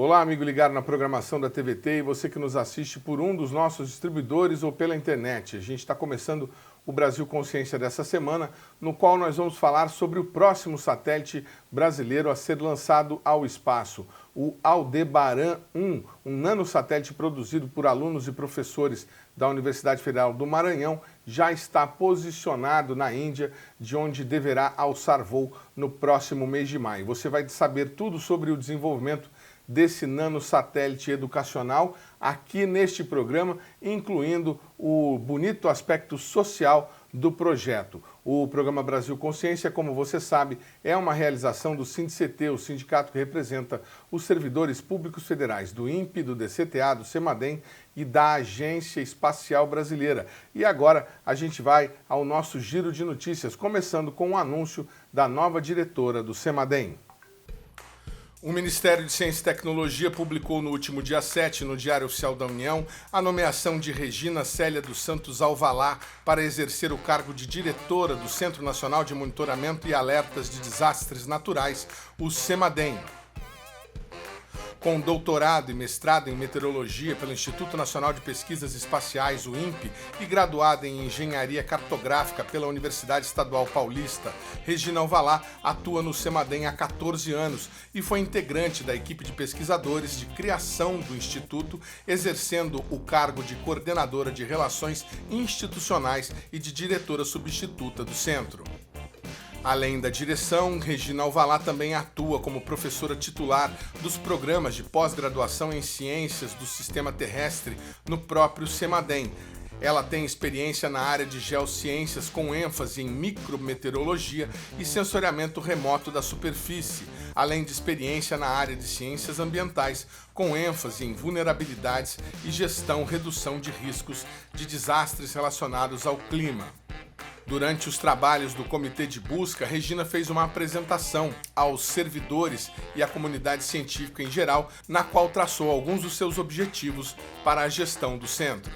Olá, amigo ligado na programação da TVT e você que nos assiste por um dos nossos distribuidores ou pela internet. A gente está começando o Brasil Consciência dessa semana, no qual nós vamos falar sobre o próximo satélite brasileiro a ser lançado ao espaço, o Aldebaran 1, um nanosatélite produzido por alunos e professores da Universidade Federal do Maranhão, já está posicionado na Índia, de onde deverá alçar voo no próximo mês de maio. Você vai saber tudo sobre o desenvolvimento desse nanosatélite educacional aqui neste programa, incluindo o bonito aspecto social do projeto. O programa Brasil Consciência, como você sabe, é uma realização do SINDCT, o sindicato que representa os servidores públicos federais do INPE, do DCTA, do CEMADEM e da Agência Espacial Brasileira. E agora a gente vai ao nosso giro de notícias, começando com o anúncio da nova diretora do CEMADEM. O Ministério de Ciência e Tecnologia publicou no último dia 7, no Diário Oficial da União, a nomeação de Regina Célia dos Santos Alvalá para exercer o cargo de diretora do Centro Nacional de Monitoramento e Alertas de Desastres Naturais, o CEMADEM. Com doutorado e mestrado em meteorologia pelo Instituto Nacional de Pesquisas Espaciais, o INPE, e graduada em engenharia cartográfica pela Universidade Estadual Paulista, Regina Alvalá atua no CEMADEM há 14 anos e foi integrante da equipe de pesquisadores de criação do Instituto, exercendo o cargo de coordenadora de relações institucionais e de diretora substituta do centro. Além da direção, Regina Alvalá também atua como professora titular dos programas de pós-graduação em ciências do sistema terrestre no próprio CEMADEM. Ela tem experiência na área de geociências com ênfase em micrometeorologia e sensoriamento remoto da superfície, além de experiência na área de ciências ambientais com ênfase em vulnerabilidades e redução de riscos de desastres relacionados ao clima. Durante os trabalhos do Comitê de Busca, Regina fez uma apresentação aos servidores e à comunidade científica em geral, na qual traçou alguns dos seus objetivos para a gestão do centro.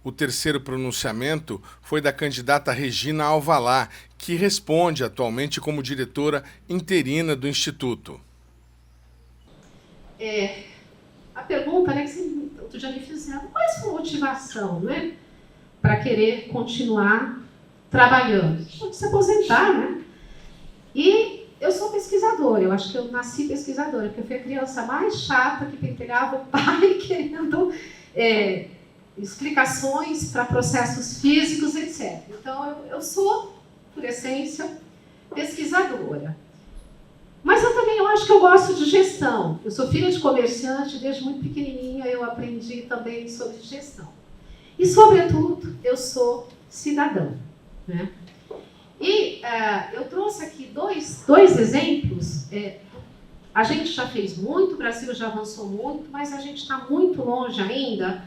O terceiro pronunciamento foi da candidata Regina Alvalá, que responde atualmente como diretora interina do Instituto. A pergunta, né, que outro dia me fizeram, qual é a sua motivação, né, para querer continuar trabalhando? Pode se aposentar, né? E eu sou pesquisadora, eu acho que eu nasci pesquisadora, porque eu fui a criança mais chata que pegava o pai querendo explicações para processos físicos, etc. Então, eu sou, por essência, pesquisadora. Mas eu acho que eu gosto de gestão. Eu sou filha de comerciante, desde muito pequenininha eu aprendi também sobre gestão. E, sobretudo, eu sou cidadã, né? E eu trouxe aqui dois exemplos. A gente já fez muito, o Brasil já avançou muito, mas a gente está muito longe ainda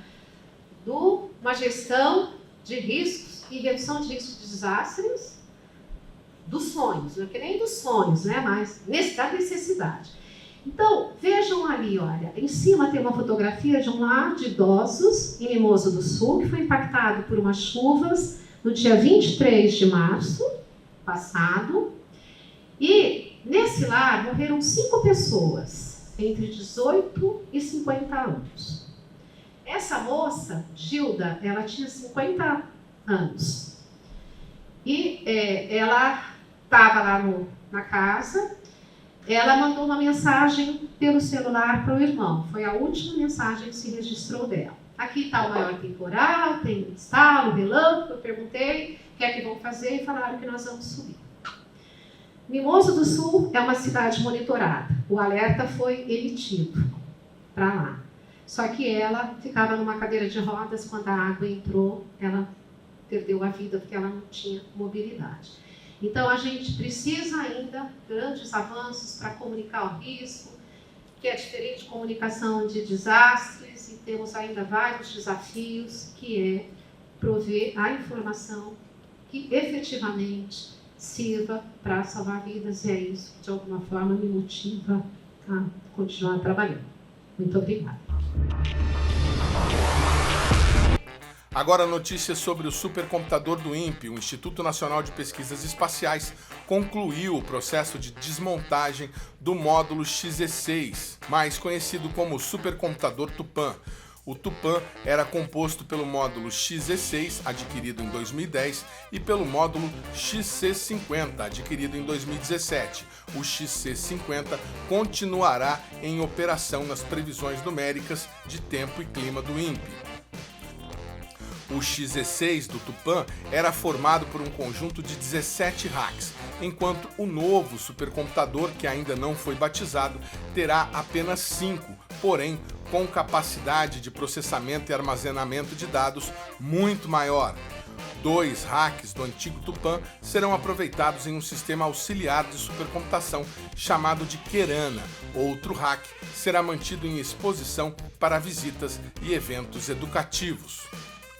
de uma gestão de riscos e redução de riscos de desastres dos sonhos, não é que nem dos sonhos, né? Mas da necessidade. Então, vejam ali, olha, em cima tem uma fotografia de um lar de idosos em Mimoso do Sul, que foi impactado por umas chuvas no dia 23 de março passado, e nesse lar morreram 5 pessoas, entre 18 e 50 anos. Essa moça, Gilda, ela tinha 50 anos, e ela estava lá na casa, ela mandou uma mensagem pelo celular para o irmão, foi a última mensagem que se registrou dela. Aqui está o maior temporal, tem estalo, relâmpago. Eu perguntei o que é que vão fazer e falaram que nós vamos subir. Mimoso do Sul é uma cidade monitorada. O alerta foi emitido para lá. Só que ela ficava numa cadeira de rodas, quando a água entrou, ela perdeu a vida porque ela não tinha mobilidade. Então a gente precisa ainda de grandes avanços para comunicar o risco, que é diferente de comunicação de desastres, e temos ainda vários desafios, que é prover a informação que efetivamente sirva para salvar vidas, e é isso que de alguma forma me motiva a continuar trabalhando. Muito obrigada. Agora notícias sobre o supercomputador do INPE. O Instituto Nacional de Pesquisas Espaciais concluiu o processo de desmontagem do módulo XE6, mais conhecido como supercomputador Tupã. O Tupã era composto pelo módulo XE6, adquirido em 2010, e pelo módulo XC50, adquirido em 2017. O XC50 continuará em operação nas previsões numéricas de tempo e clima do INPE. O XE6 do Tupã era formado por um conjunto de 17 racks, enquanto o novo supercomputador, que ainda não foi batizado, terá apenas 5, porém com capacidade de processamento e armazenamento de dados muito maior. 2 racks do antigo Tupã serão aproveitados em um sistema auxiliar de supercomputação chamado de Kerana. Outro rack será mantido em exposição para visitas e eventos educativos.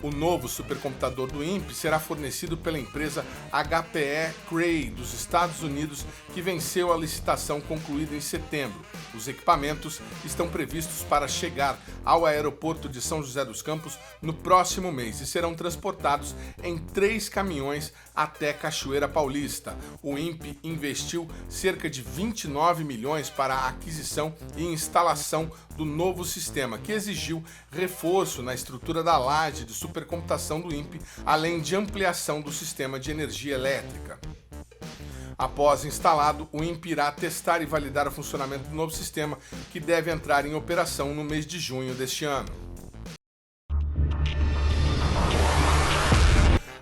O novo supercomputador do INPE será fornecido pela empresa HPE Cray dos Estados Unidos, que venceu a licitação concluída em setembro. Os equipamentos estão previstos para chegar ao aeroporto de São José dos Campos no próximo mês e serão transportados em 3 caminhões até Cachoeira Paulista. O INPE investiu cerca de 29 milhões para a aquisição e instalação do novo sistema, que exigiu reforço na estrutura da laje de supercomputação do INPE, além de ampliação do sistema de energia elétrica. Após instalado, o INPE irá testar e validar o funcionamento do novo sistema, que deve entrar em operação no mês de junho deste ano.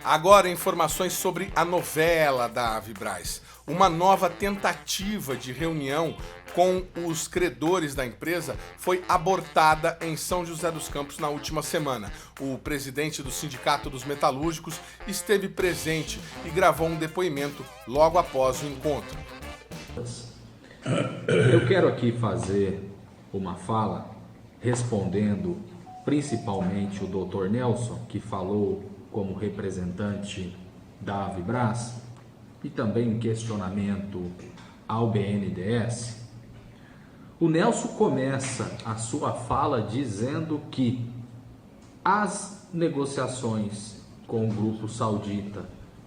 Agora, informações sobre a novela da Avibraz. Uma nova tentativa de reunião com os credores da empresa foi abortada em São José dos Campos na última semana. O presidente do Sindicato dos Metalúrgicos esteve presente e gravou um depoimento logo após o encontro. Eu quero aqui fazer uma fala respondendo principalmente o Dr. Nelson, que falou como representante da Avibraz, e também um questionamento ao BNDES. O Nelson começa a sua fala dizendo que as negociações com o grupo saudita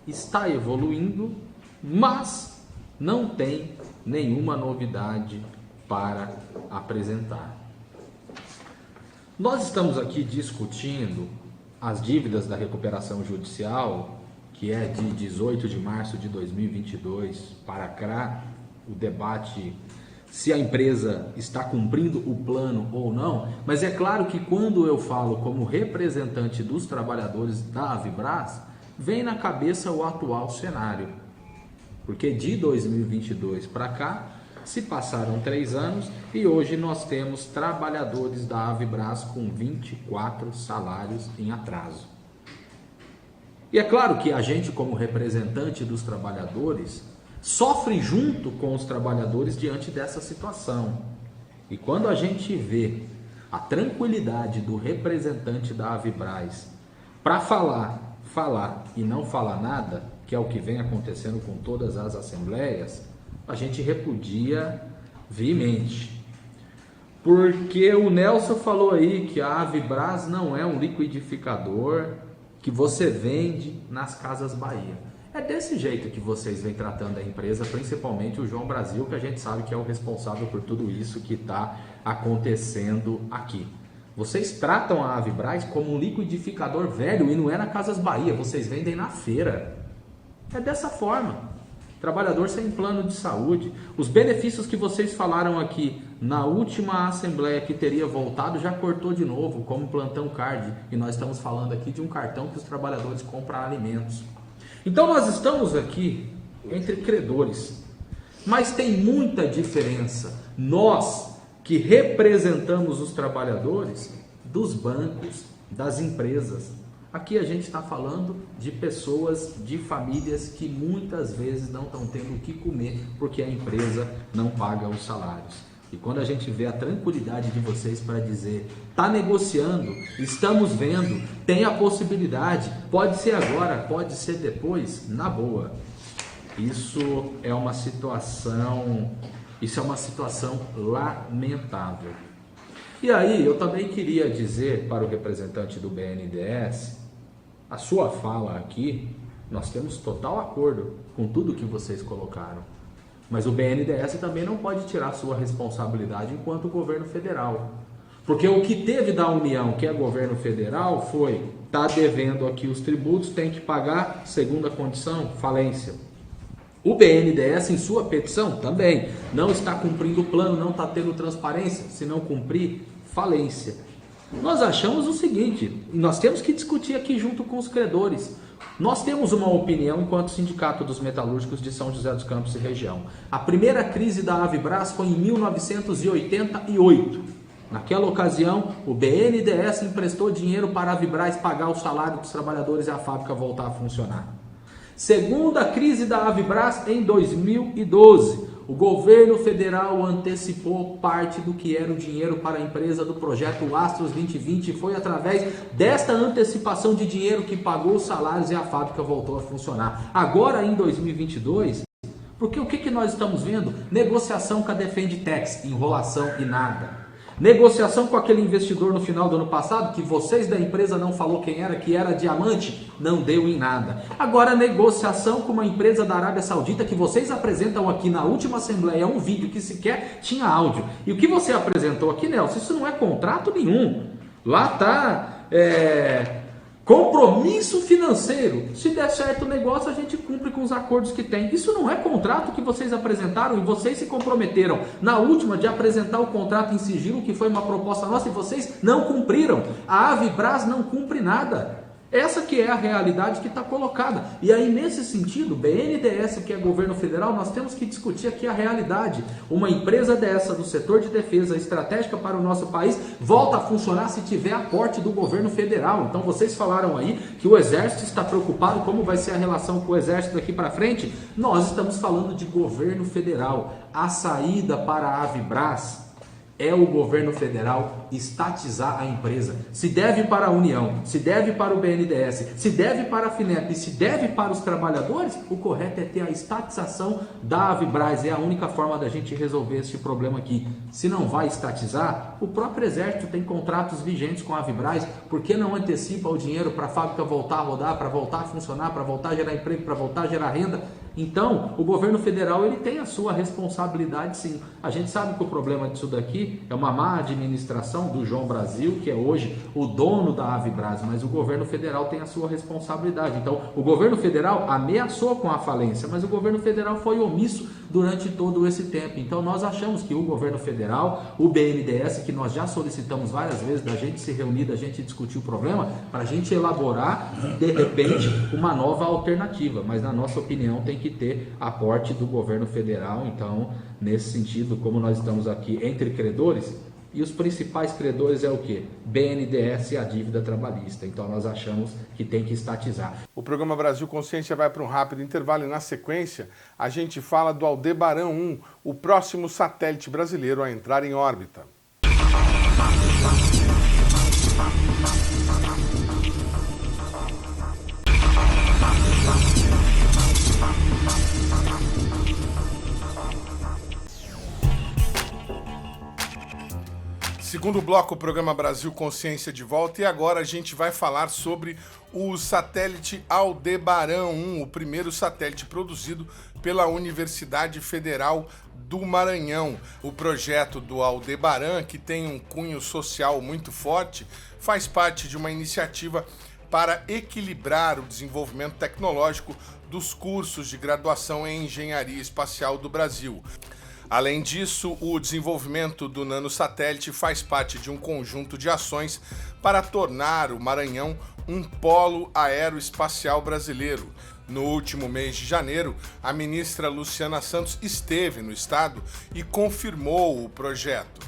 está evoluindo, mas não tem nenhuma novidade para apresentar. Nós estamos aqui discutindo as dívidas da recuperação judicial, que é de 18 de março de 2022 para cá, o debate se a empresa está cumprindo o plano ou não, mas é claro que quando eu falo como representante dos trabalhadores da Avibraz, vem na cabeça o atual cenário, porque de 2022 para cá se passaram 3 anos e hoje nós temos trabalhadores da Avibraz com 24 salários em atraso. E é claro que a gente, como representante dos trabalhadores, sofre junto com os trabalhadores diante dessa situação. E quando a gente vê a tranquilidade do representante da Avibraz para falar e não falar nada, que é o que vem acontecendo com todas as assembleias, a gente repudia veemente. Porque o Nelson falou aí que a Avibraz não é um liquidificador que você vende nas Casas Bahia. É desse jeito que vocês vêm tratando a empresa, principalmente o João Brasil, que a gente sabe que é o responsável por tudo isso que está acontecendo aqui. Vocês tratam a Avibraz como um liquidificador velho e não é na Casas Bahia, vocês vendem na feira. É dessa forma. Trabalhador sem plano de saúde. Os benefícios que vocês falaram aqui na última assembleia que teria voltado, já cortou de novo, como plantão card. E nós estamos falando aqui de um cartão que os trabalhadores compram alimentos. Então nós estamos aqui entre credores. Mas tem muita diferença. Nós que representamos os trabalhadores dos bancos, das empresas. Aqui a gente está falando de pessoas, de famílias que muitas vezes não estão tendo o que comer porque a empresa não paga os salários. E quando a gente vê a tranquilidade de vocês para dizer, está negociando, estamos vendo, tem a possibilidade, pode ser agora, pode ser depois, na boa. Isso é uma situação lamentável. E aí eu também queria dizer para o representante do BNDES a sua fala aqui, nós temos total acordo com tudo que vocês colocaram. Mas o BNDES também não pode tirar sua responsabilidade enquanto governo federal. Porque o que teve da União, que é governo federal, foi, tá devendo aqui os tributos, tem que pagar, segunda condição, falência. O BNDES, em sua petição, também não está cumprindo o plano, não está tendo transparência. Se não cumprir, falência. Nós achamos o seguinte, e nós temos que discutir aqui junto com os credores. Nós temos uma opinião enquanto Sindicato dos Metalúrgicos de São José dos Campos e região. A primeira crise da Avibras foi em 1988. Naquela ocasião, o BNDES emprestou dinheiro para a Avibras pagar o salário dos trabalhadores e a fábrica voltar a funcionar. Segunda crise da Avibras em 2012. O governo federal antecipou parte do que era o dinheiro para a empresa do projeto Astros 2020 e foi através desta antecipação de dinheiro que pagou os salários e a fábrica voltou a funcionar. Agora em 2022, porque o que nós estamos vendo? Negociação com a Defendtex, enrolação e nada. Negociação com aquele investidor no final do ano passado, que vocês da empresa não falou quem era, que era diamante, não deu em nada. Agora negociação com uma empresa da Arábia Saudita, que vocês apresentam aqui na última assembleia, um vídeo que sequer tinha áudio. E o que você apresentou aqui, Nelson, isso não é contrato nenhum. Lá está compromisso financeiro. Se der certo o negócio, a gente cumpre com os acordos que tem. Isso não é contrato que vocês apresentaram e vocês se comprometeram na última de apresentar o contrato em sigilo, que foi uma proposta nossa, e vocês não cumpriram. A Avibras não cumpre nada. Essa que é a realidade que está colocada. E aí, nesse sentido, BNDES, que é governo federal, nós temos que discutir aqui a realidade. Uma empresa dessa, do setor de defesa estratégica para o nosso país, volta a funcionar se tiver aporte do governo federal. Então, vocês falaram aí que o Exército está preocupado como vai ser a relação com o Exército daqui para frente. Nós estamos falando de governo federal. A saída para a Avibras é o governo federal estatizar a empresa. Se deve para a União, se deve para o BNDES, se deve para a FINEP, se deve para os trabalhadores, o correto é ter a estatização da Avibras. É a única forma da gente resolver esse problema aqui. Se não vai estatizar, o próprio Exército tem contratos vigentes com a Avibras. Por que não antecipa o dinheiro para a fábrica voltar a rodar, para voltar a funcionar, para voltar a gerar emprego, para voltar a gerar renda? Então, o governo federal ele tem a sua responsabilidade, sim. A gente sabe que o problema disso daqui é uma má administração do João Brasil, que é hoje o dono da Avibras, mas o governo federal tem a sua responsabilidade. Então, o governo federal ameaçou com a falência, mas o governo federal foi omisso durante todo esse tempo. Então, nós achamos que o governo federal, o BNDES, que nós já solicitamos várias vezes da gente se reunir, da gente discutir o problema, para a gente elaborar, de repente, uma nova alternativa. Mas, na nossa opinião, tem que ter aporte do governo federal. Então, nesse sentido, como nós estamos aqui entre credores, e os principais credores é o quê? BNDES e a dívida trabalhista. Então, nós achamos que tem que estatizar. O programa Brasil Consciência vai para um rápido intervalo e, na sequência, a gente fala do Aldebaran 1, o próximo satélite brasileiro a entrar em órbita. Segundo bloco, o programa Brasil Consciência de volta, e agora a gente vai falar sobre o satélite Aldebaran 1, o primeiro satélite produzido pela Universidade Federal do Maranhão. O projeto do Aldebaran, que tem um cunho social muito forte, faz parte de uma iniciativa para equilibrar o desenvolvimento tecnológico dos cursos de graduação em engenharia espacial do Brasil. Além disso, o desenvolvimento do nanosatélite faz parte de um conjunto de ações para tornar o Maranhão um polo aeroespacial brasileiro. No último mês de janeiro, a ministra Luciana Santos esteve no estado e confirmou o projeto.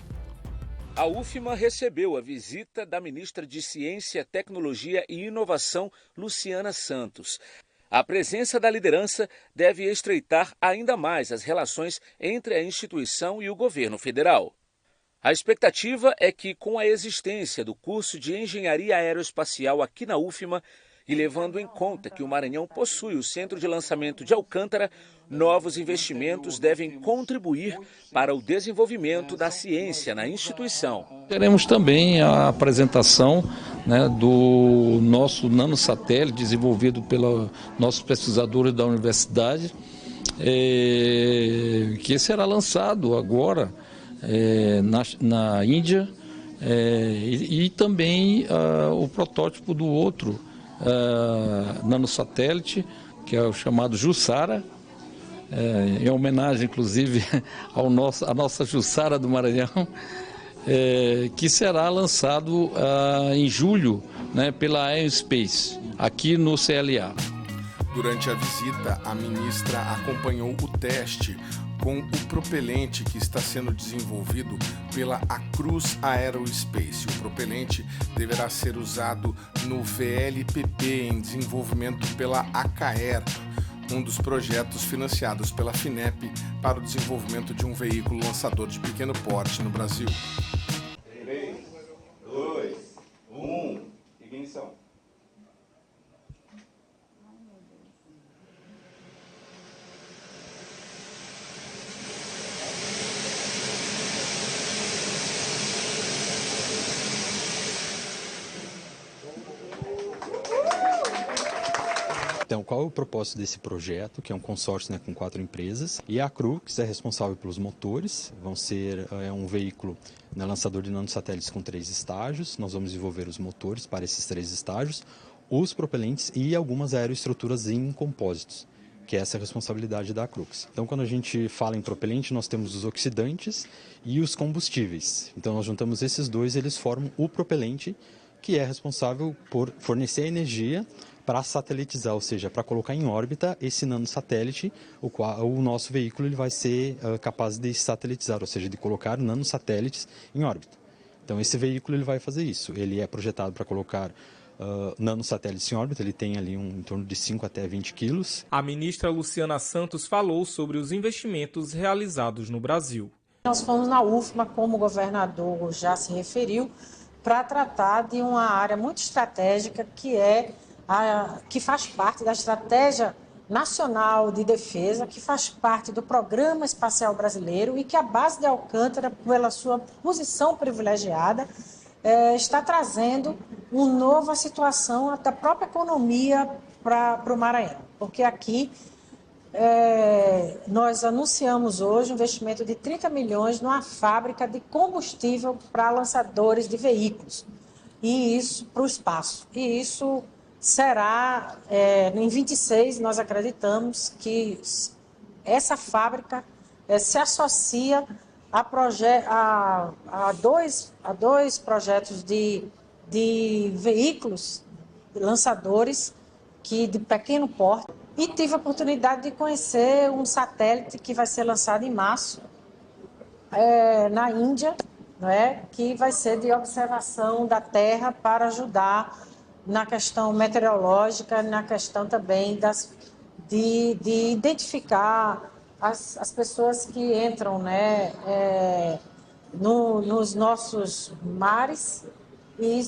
A UFMA recebeu a visita da ministra de Ciência, Tecnologia e Inovação, Luciana Santos. A presença da liderança deve estreitar ainda mais as relações entre a instituição e o governo federal. A expectativa é que, com a existência do curso de Engenharia Aeroespacial aqui na UFMA, E levando em conta que o Maranhão possui o centro de lançamento de Alcântara, novos investimentos devem contribuir para o desenvolvimento da ciência na instituição. Teremos também a apresentação, né, do nosso nanosatélite desenvolvido pelos nossos pesquisadores da universidade, que será lançado agora na Índia, e também o protótipo do outro nanosatélite, que é o chamado Jussara, em homenagem inclusive à nossa Jussara do Maranhão, que será lançado em julho, né, pela Aerospace, aqui no CLA. Durante a visita, a ministra acompanhou o teste com o propelente que está sendo desenvolvido pela Acruz Aerospace. O propelente deverá ser usado no VLPP em desenvolvimento pela Acaer, um dos projetos financiados pela FINEP para o desenvolvimento de um veículo lançador de pequeno porte no Brasil. 3, 2, 1, ignição. Então, qual é o propósito desse projeto, que é um consórcio, né, com 4 empresas? E a Crux é responsável pelos motores, vão ser um veículo, né, lançador de nanosatélites com 3 estágios. Nós vamos desenvolver os motores para esses 3 estágios, os propelentes e algumas aeroestruturas em compósitos, que essa é a responsabilidade da Crux. Então, quando a gente fala em propelente, nós temos os oxidantes e os combustíveis. Então, nós juntamos esses dois, eles formam o propelente, que é responsável por fornecer energia para satelitizar, ou seja, para colocar em órbita esse nanosatélite, o nosso veículo ele vai ser capaz de satelitizar, ou seja, de colocar nanosatélites em órbita. Então, esse veículo ele vai fazer isso. Ele é projetado para colocar nanosatélites em órbita, ele tem ali em torno de 5 até 20 quilos. A ministra Luciana Santos falou sobre os investimentos realizados no Brasil. Nós fomos na UFMA, como o governador já se referiu, para tratar de uma área muito estratégica que faz parte da Estratégia Nacional de Defesa, que faz parte do Programa Espacial Brasileiro e que a base de Alcântara, pela sua posição privilegiada, está trazendo uma nova situação da própria economia para o Maranhão. Porque aqui nós anunciamos hoje um investimento de 30 milhões numa fábrica de combustível para lançadores de veículos, e isso para o espaço. E isso será, em 26, nós acreditamos que essa fábrica se associa a dois projetos de veículos lançadores de pequeno porte. E tive a oportunidade de conhecer um satélite que vai ser lançado em março na Índia, que vai ser de observação da Terra para ajudar na questão meteorológica, na questão também de identificar as pessoas que entram nos nossos mares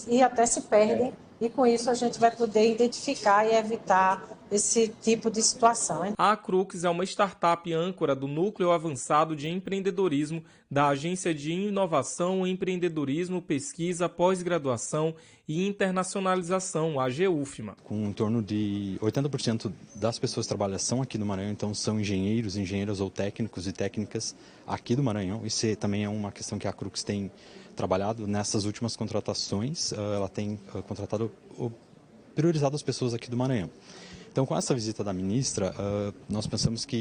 e até se perdem. E com isso a gente vai poder identificar e evitar esse tipo de situação. A Crux é uma startup âncora do Núcleo Avançado de Empreendedorismo da Agência de Inovação, Empreendedorismo, Pesquisa, Pós-Graduação e Internacionalização, a AGUFMA. Com em torno de 80% das pessoas que trabalham são aqui do Maranhão, então são engenheiras ou técnicos e técnicas aqui do Maranhão. Isso também é uma questão que a Crux tem trabalhado nessas últimas contratações. Ela tem priorizado as pessoas aqui do Maranhão. Então, com essa visita da ministra, nós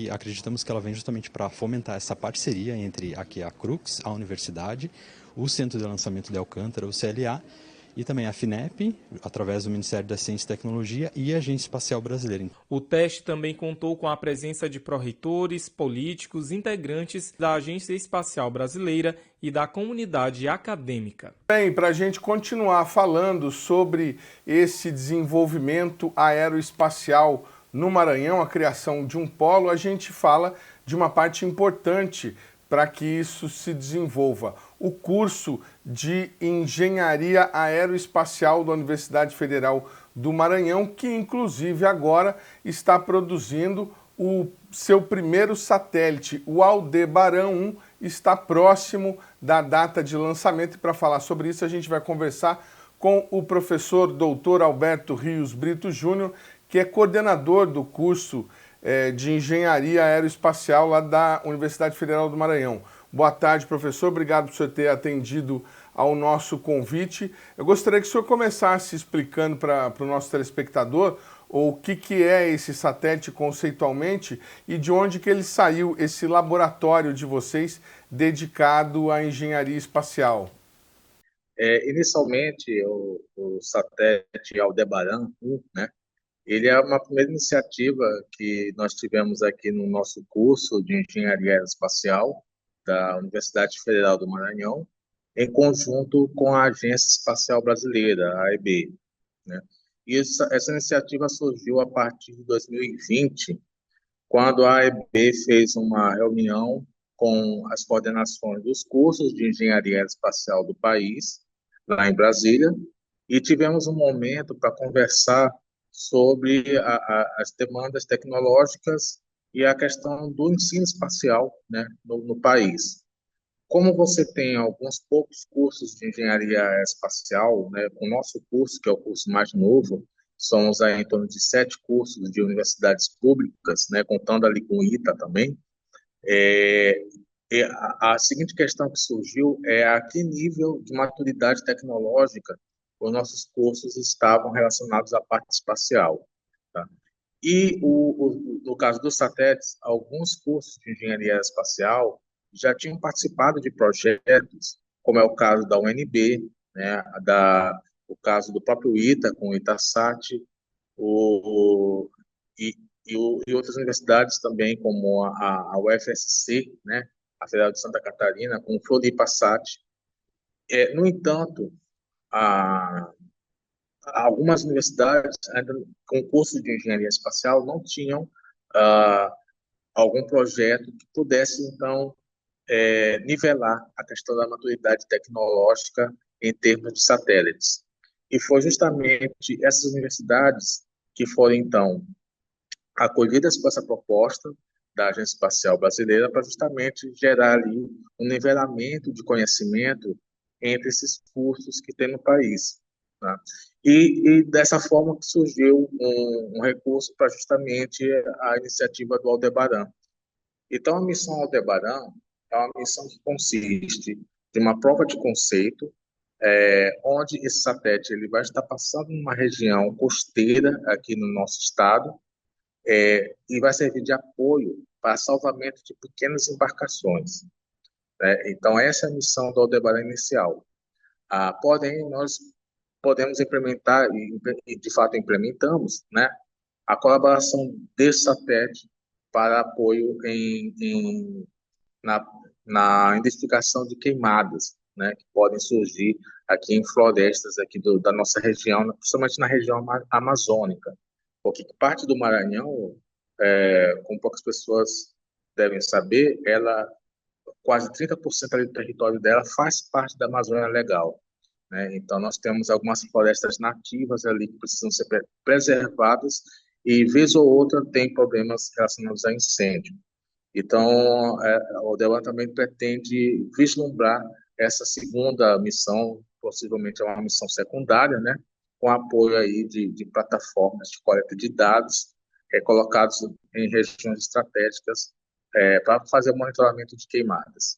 acreditamos que ela vem justamente para fomentar essa parceria entre aqui a Crux, a universidade, o Centro de Lançamento de Alcântara, o CLA, e também a FINEP, através do Ministério da Ciência e Tecnologia, e a Agência Espacial Brasileira. O teste também contou com a presença de pró-reitores, políticos, integrantes da Agência Espacial Brasileira e da comunidade acadêmica. Bem, para a gente continuar falando sobre esse desenvolvimento aeroespacial no Maranhão, a criação de um polo, a gente fala de uma parte importante para que isso se desenvolva. O curso de Engenharia Aeroespacial da Universidade Federal do Maranhão, que inclusive agora está produzindo o seu primeiro satélite, o Aldebaran 1, está próximo da data de lançamento. E para falar sobre isso, a gente vai conversar com o professor Dr. Alberto Rios Brito Júnior, que é coordenador do curso de Engenharia Aeroespacial lá da Universidade Federal do Maranhão. Boa tarde, professor. Obrigado por senhor ter atendido ao nosso convite. Eu gostaria que o senhor começasse explicando para o nosso telespectador o que é esse satélite conceitualmente e de onde que ele saiu, esse laboratório de vocês dedicado à engenharia espacial. Inicialmente, o satélite Aldebaran 1, né? Ele é uma primeira iniciativa que nós tivemos aqui no nosso curso de Engenharia Aeroespacial da Universidade Federal do Maranhão, em conjunto com a Agência Espacial Brasileira, a AEB, né? E essa iniciativa surgiu a partir de 2020, quando a AEB fez uma reunião com as coordenações dos cursos de Engenharia Aeroespacial do país, lá em Brasília, e tivemos um momento para conversar sobre as demandas tecnológicas e a questão do ensino espacial, né, no país. Como você tem alguns poucos cursos de engenharia espacial, né, o nosso curso, que é o curso mais novo, somos aí em torno de 7 cursos de universidades públicas, né, contando ali com o ITA também. A seguinte questão que surgiu é a que nível de maturidade tecnológica os nossos cursos estavam relacionados à parte espacial, tá? E no caso dos satélites, alguns cursos de engenharia espacial já tinham participado de projetos, como é o caso da UNB, né, o caso do próprio ITA, com o ITASAT, e outras universidades também, como a UFSC, né, a Federal de Santa Catarina, com o Floripasat. No entanto, algumas universidades, ainda com curso de engenharia espacial, não tinham algum projeto que pudesse, então, nivelar a questão da maturidade tecnológica em termos de satélites. E foi justamente essas universidades que foram, então, acolhidas por essa proposta da Agência Espacial Brasileira para justamente gerar ali um nivelamento de conhecimento entre esses cursos que tem no país, tá? E dessa forma que surgiu um recurso para justamente a iniciativa do Aldebaran. Então, a missão Aldebaran é uma missão que consiste de uma prova de conceito, onde esse satélite ele vai estar passando numa região costeira aqui no nosso estado, e vai servir de apoio para salvamento de pequenas embarcações, né? Então, essa é a missão do Aldebaran inicial. Porém, nós podemos implementar, e de fato implementamos, né, a colaboração desse satélite para apoio na identificação de queimadas, né, que podem surgir aqui em florestas aqui da nossa região, principalmente na região amazônica, porque parte do Maranhão, como poucas pessoas devem saber, quase 30% ali do território dela faz parte da Amazônia Legal, né? Então, nós temos algumas florestas nativas ali que precisam ser preservadas e, vez ou outra, tem problemas relacionados a incêndio. Então, o Aldebaran também pretende vislumbrar essa segunda missão, possivelmente é uma missão secundária, né, com apoio aí de plataformas de coleta de dados colocados em regiões estratégicas para fazer o monitoramento de queimadas.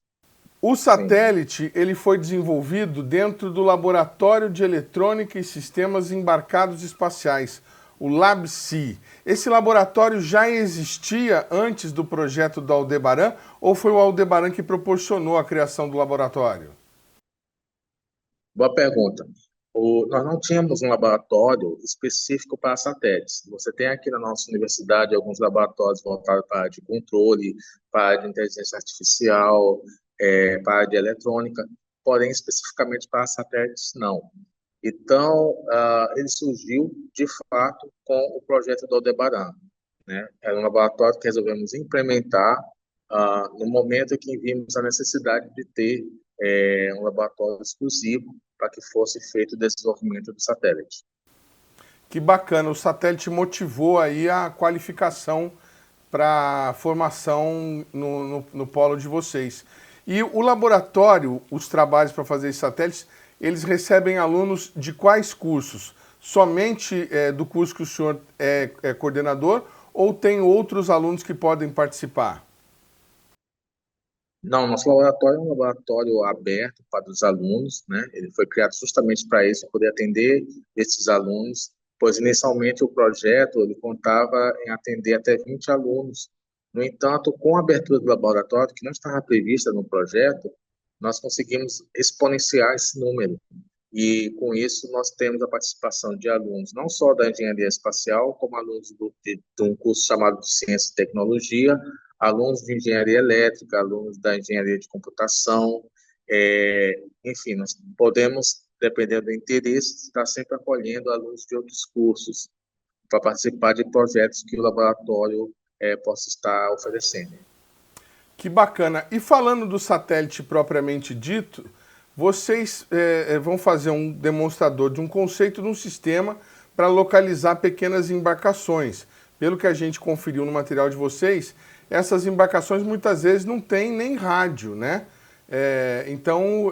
O satélite ele foi desenvolvido dentro do Laboratório de Eletrônica e Sistemas Embarcados Espaciais, o LabSea. Esse laboratório já existia antes do projeto do Aldebaran ou foi o Aldebaran que proporcionou a criação do laboratório? Boa pergunta. Nós não tínhamos um laboratório específico para satélites. Você tem aqui na nossa universidade alguns laboratórios voltados para a área de controle, para a área de inteligência artificial, para a área de eletrônica, porém, especificamente para satélites, não. Então, ele surgiu, de fato, com o projeto do Aldebaran, né? Era um laboratório que resolvemos implementar no momento em que vimos a necessidade de ter um laboratório exclusivo para que fosse feito o desenvolvimento do satélite. Que bacana, o satélite motivou aí a qualificação para a formação no polo de vocês. E o laboratório, os trabalhos para fazer esses satélites, eles recebem alunos de quais cursos? Somente do curso que o senhor é coordenador ou tem outros alunos que podem participar? Não, nosso laboratório é um laboratório aberto para os alunos, né? Ele foi criado justamente para isso, poder atender esses alunos, pois inicialmente o projeto ele contava em atender até 20 alunos. No entanto, com a abertura do laboratório, que não estava prevista no projeto, nós conseguimos exponenciar esse número. E com isso nós temos a participação de alunos não só da engenharia espacial, como alunos de um curso chamado de Ciência e Tecnologia, alunos de engenharia elétrica, alunos da engenharia de computação, enfim, nós podemos, dependendo do interesse, estar sempre acolhendo alunos de outros cursos para participar de projetos que o laboratório possa estar oferecendo. Que bacana. E falando do satélite propriamente dito, vocês vão fazer um demonstrador de um conceito de um sistema para localizar pequenas embarcações. Pelo que a gente conferiu no material de vocês, essas embarcações muitas vezes não têm nem rádio, né? Então,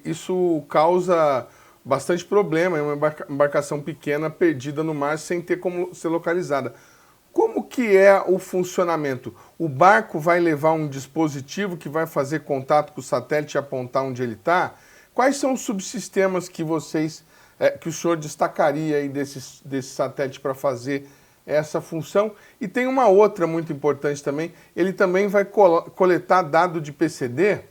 isso causa bastante problema, é uma embarcação pequena perdida no mar sem ter como ser localizada. Como que é o funcionamento? O barco vai levar um dispositivo que vai fazer contato com o satélite e apontar onde ele está? Quais são os subsistemas que que o senhor destacaria aí desse satélite para fazer essa função? E tem uma outra muito importante também, ele também vai coletar dado de PCD?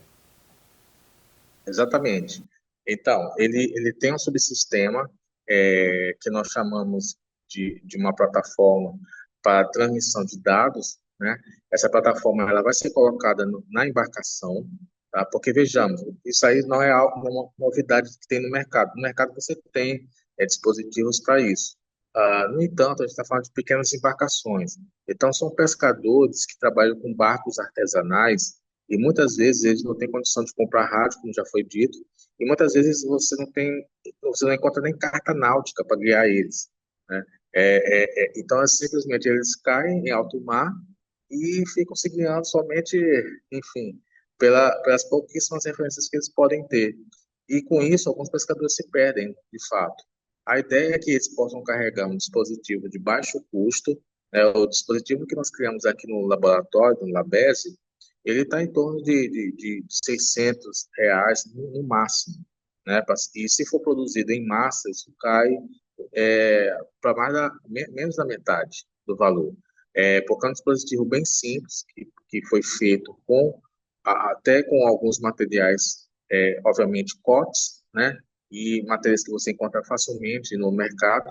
Exatamente. Então, ele tem um subsistema que nós chamamos de uma plataforma para transmissão de dados, né? Essa plataforma ela vai ser colocada na embarcação, tá? Porque vejamos, isso aí não é algo, uma novidade que tem no mercado. No mercado você tem dispositivos para isso. No entanto, a gente está falando de pequenas embarcações. Então, são pescadores que trabalham com barcos artesanais e muitas vezes eles não têm condição de comprar rádio, como já foi dito, e muitas vezes você não encontra nem carta náutica para guiar eles, né? Então, simplesmente eles caem em alto mar e ficam se guiando somente, enfim, pelas pouquíssimas referências que eles podem ter. E com isso, alguns pescadores se perdem, de fato. A ideia é que eles possam carregar um dispositivo de baixo custo, né? O dispositivo que nós criamos aqui no laboratório, no Labese, ele está em torno de R$ 600 no máximo, né? E se for produzido em massa, isso cai para menos da metade do valor. Porque é um dispositivo bem simples, que foi feito até com alguns materiais, obviamente, COTS, né? E materiais que você encontra facilmente no mercado,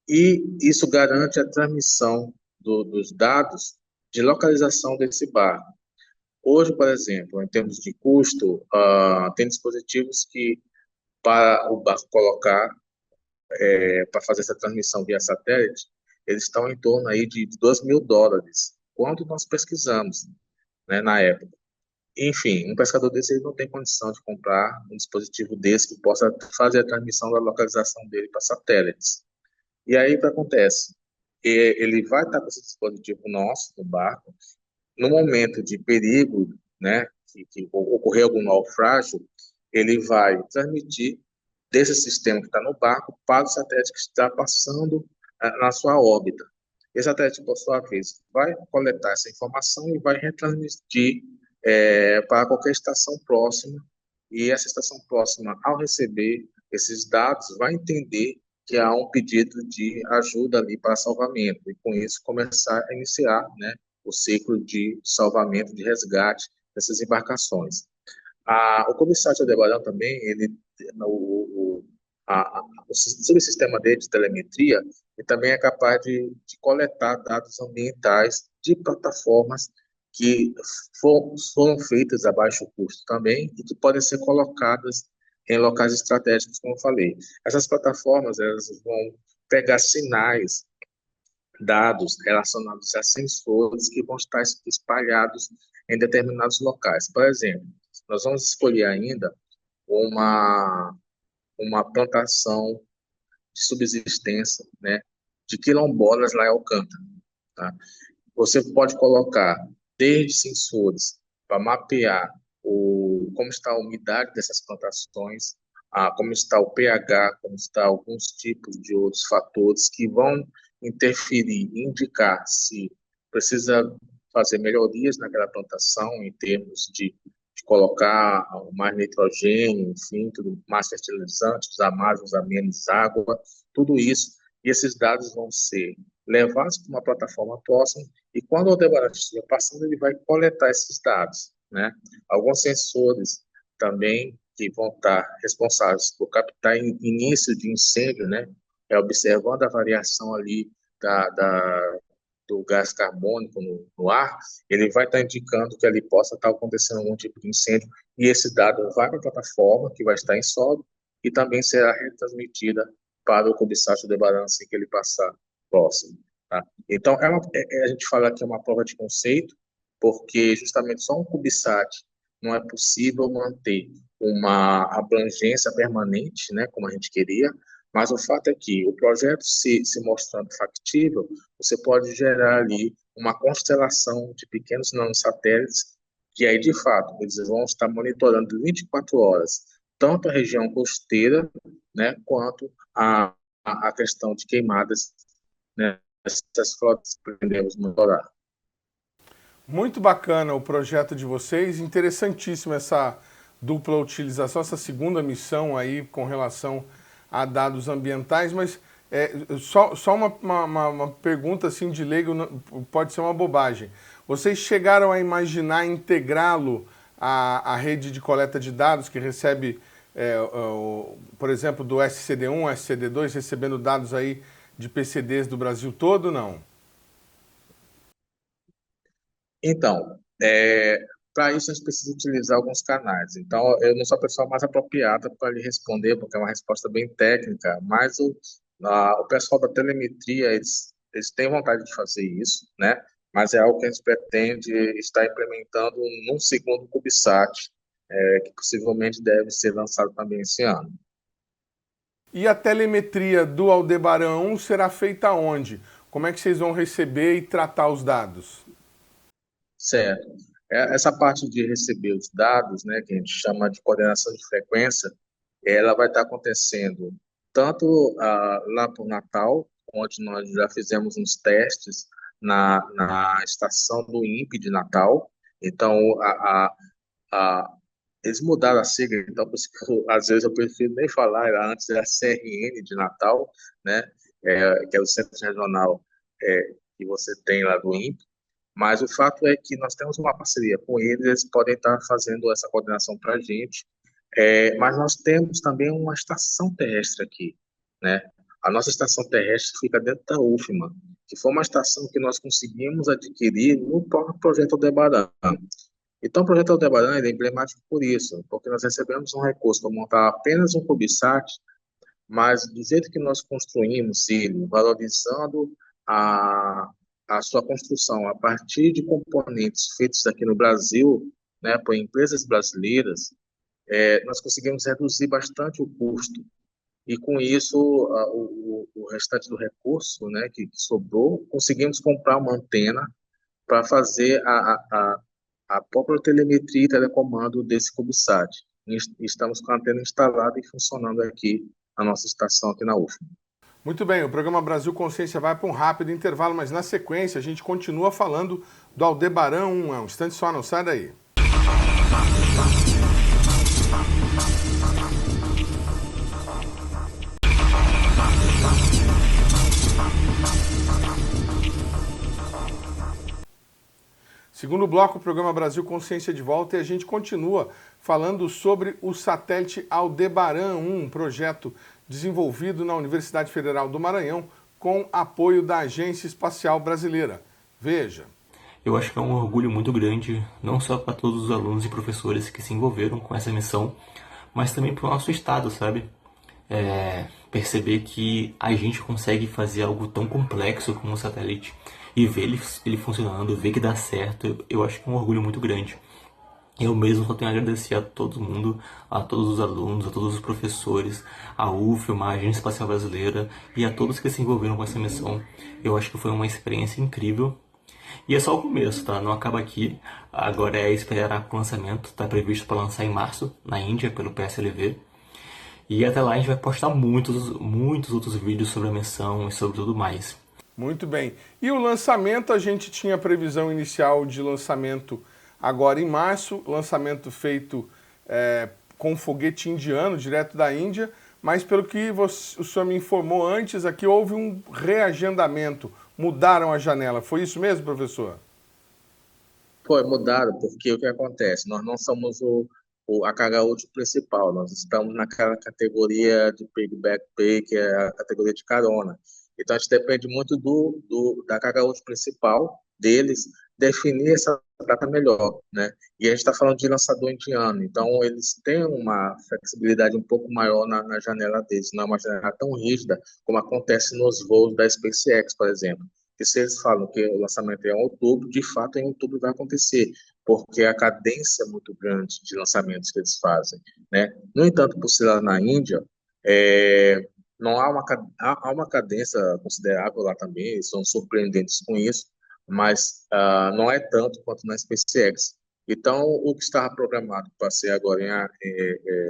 e isso garante a transmissão dos dados de localização desse barco. Hoje, por exemplo, em termos de custo, tem dispositivos que, para o barco colocar, para fazer essa transmissão via satélite, eles estão em torno aí de $2.000, quando nós pesquisamos, né, na época. Enfim, um pescador desse ele não tem condição de comprar um dispositivo desse que possa fazer a transmissão da localização dele para satélites. E aí o que acontece? Ele vai estar com esse dispositivo nosso no barco, no momento de perigo, né, que ocorrer algum naufrágio, ele vai transmitir desse sistema que está no barco para o satélite que está passando na sua órbita. Esse satélite, por sua vez, vai coletar essa informação e vai retransmitir para qualquer estação próxima, e essa estação próxima, ao receber esses dados, vai entender que há um pedido de ajuda ali para salvamento, e com isso começar a iniciar, né, o ciclo de salvamento, de resgate dessas embarcações. O CubeSat Aldebaran também, o subsistema dele de telemetria, ele também é capaz de coletar dados ambientais de plataformas que foram feitas a baixo custo também e que podem ser colocadas em locais estratégicos, como eu falei. Essas plataformas, elas vão pegar sinais dados relacionados a sensores que vão estar espalhados em determinados locais. Por exemplo, nós vamos escolher ainda uma, uma plantação de subsistência, né, de quilombolas lá em Alcântara, tá? Você pode colocar desde sensores para mapear como está a umidade dessas plantações, como está o pH, como está alguns tipos de outros fatores que vão interferir, indicar se precisa fazer melhorias naquela plantação em termos de colocar mais nitrogênio, enfim, tudo, mais fertilizantes, usar mais, usar menos água, tudo isso. E esses dados vão ser levados para uma plataforma próxima e quando o Aldebaran estiver passando, ele vai coletar esses dados, né? Alguns sensores também que vão estar responsáveis por captar início de incêndio, né? Observando a variação ali do gás carbônico no ar, ele vai estar indicando que ali possa estar acontecendo algum tipo de incêndio, e esse dado vai para a plataforma, que vai estar em solo, e também será retransmitida para o CubeSat Aldebaran assim que ele passar próximo. Tá? Então, a gente fala que é uma prova de conceito, porque justamente só um CubeSat não é possível manter uma abrangência permanente, né, como a gente queria, mas o fato é que o projeto se mostrando factível, você pode gerar ali uma constelação de pequenos nanosatélites, que aí, de fato, eles vão estar monitorando 24 horas, tanto a região costeira, né, quanto a questão de queimadas, né, essas frotas que pretendemos monitorar. Muito bacana o projeto de vocês, interessantíssimo essa dupla utilização, essa segunda missão aí com relação a dados ambientais, mas só uma pergunta assim de leigo, pode ser uma bobagem. Vocês chegaram a imaginar integrá-lo à rede de coleta de dados que recebe, por exemplo, do SCD1, SCD2, recebendo dados aí de PCDs do Brasil todo, não? Então, para isso a gente precisa utilizar alguns canais. Então, eu não sou a pessoa mais apropriada para lhe responder, porque é uma resposta bem técnica, mas o pessoal da telemetria, eles têm vontade de fazer isso, né? Mas é algo que a gente pretende estar implementando num segundo CubeSat, que possivelmente deve ser lançado também esse ano. E a telemetria do Aldebaran 1 será feita onde? Como é que vocês vão receber e tratar os dados? Certo. Essa parte de receber os dados, né, que a gente chama de coordenação de frequência, ela vai estar acontecendo tanto lá para o Natal, onde nós já fizemos uns testes na estação do INPE de Natal. Então, eles mudaram a sigla, então, por isso que às vezes eu prefiro nem falar, antes era CRN de Natal, né, que é o Centro Regional que você tem lá do INPE. Mas o fato é que nós temos uma parceria com eles, eles podem estar fazendo essa coordenação para a gente, mas nós temos também uma estação terrestre aqui, né? A nossa estação terrestre fica dentro da UFMA, que foi uma estação que nós conseguimos adquirir no próprio projeto Aldebaran. Então, o projeto Aldebaran é emblemático por isso, porque nós recebemos um recurso para montar apenas um CubeSat, mas do jeito que nós construímos ele, valorizando a sua construção a partir de componentes feitos aqui no Brasil, né, por empresas brasileiras, nós conseguimos reduzir bastante o custo. E com isso, o restante do recurso, né, que sobrou, conseguimos comprar uma antena para fazer a própria telemetria e telecomando desse CubeSat. E estamos com a antena instalada e funcionando aqui na nossa estação aqui na UFMA. Muito bem, o programa Brasil Consciência vai para um rápido intervalo, mas na sequência a gente continua falando do Aldebaran 1. Um instante só, não sai daí. Segundo bloco, o programa Brasil Consciência de volta, e a gente continua falando sobre o satélite Aldebaran 1, um projeto desenvolvido na Universidade Federal do Maranhão com apoio da Agência Espacial Brasileira. Veja. Eu acho que é um orgulho muito grande, não só para todos os alunos e professores que se envolveram com essa missão, mas também para o nosso estado, sabe? perceber que a gente consegue fazer algo tão complexo como um satélite e ver ele funcionando, ver que dá certo, eu acho que é um orgulho muito grande. Eu mesmo só tenho a agradecer a todo mundo, a todos os alunos, a todos os professores, a UFMA, a Agência Espacial Brasileira e a todos que se envolveram com essa missão. Eu acho que foi uma experiência incrível. E é só o começo, tá? Não acaba aqui. Agora é esperar o lançamento. Está previsto para lançar em março, na Índia, pelo PSLV. E até lá a gente vai postar muitos outros vídeos sobre a missão e sobre tudo mais. Muito bem. E o lançamento, a gente tinha previsão inicial de lançamento agora em março, lançamento feito com foguete indiano, direto da Índia, mas pelo que o senhor me informou antes, aqui houve um reagendamento, mudaram a janela. Foi isso mesmo, professor? Foi mudado, porque o que acontece? Nós não somos a carga útil principal, nós estamos naquela categoria de piggyback pay, que é a categoria de carona. Então, a gente depende muito da carga útil principal deles definir essa data melhor, né? E a gente está falando de lançador indiano, então eles têm uma flexibilidade um pouco maior na janela deles, não é uma janela tão rígida como acontece nos voos da SpaceX, por exemplo. Que se eles falam que o lançamento é em outubro, de fato em outubro vai acontecer, porque a cadência é muito grande de lançamentos que eles fazem, né? No entanto, por ser lá na Índia, não há há uma cadência considerável lá também, eles são surpreendentes com isso, mas não é tanto quanto na SpaceX. Então, o que estava programado para ser agora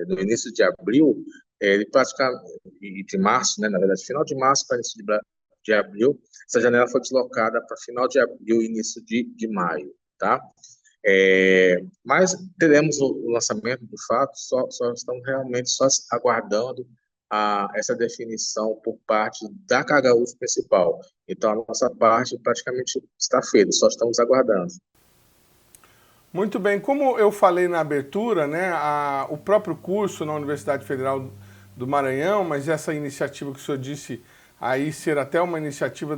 no início de abril, ele praticamente de março, né, na verdade, final de março para início de abril, essa janela foi deslocada para final de abril e início de maio, tá? Mas teremos o lançamento, de fato, só estamos realmente só aguardando essa definição por parte da carga útil principal. Então, a nossa parte praticamente está feita, só estamos aguardando. Muito bem, como eu falei na abertura, né, o próprio curso na Universidade Federal do Maranhão, mas essa iniciativa que o senhor disse aí ser até uma iniciativa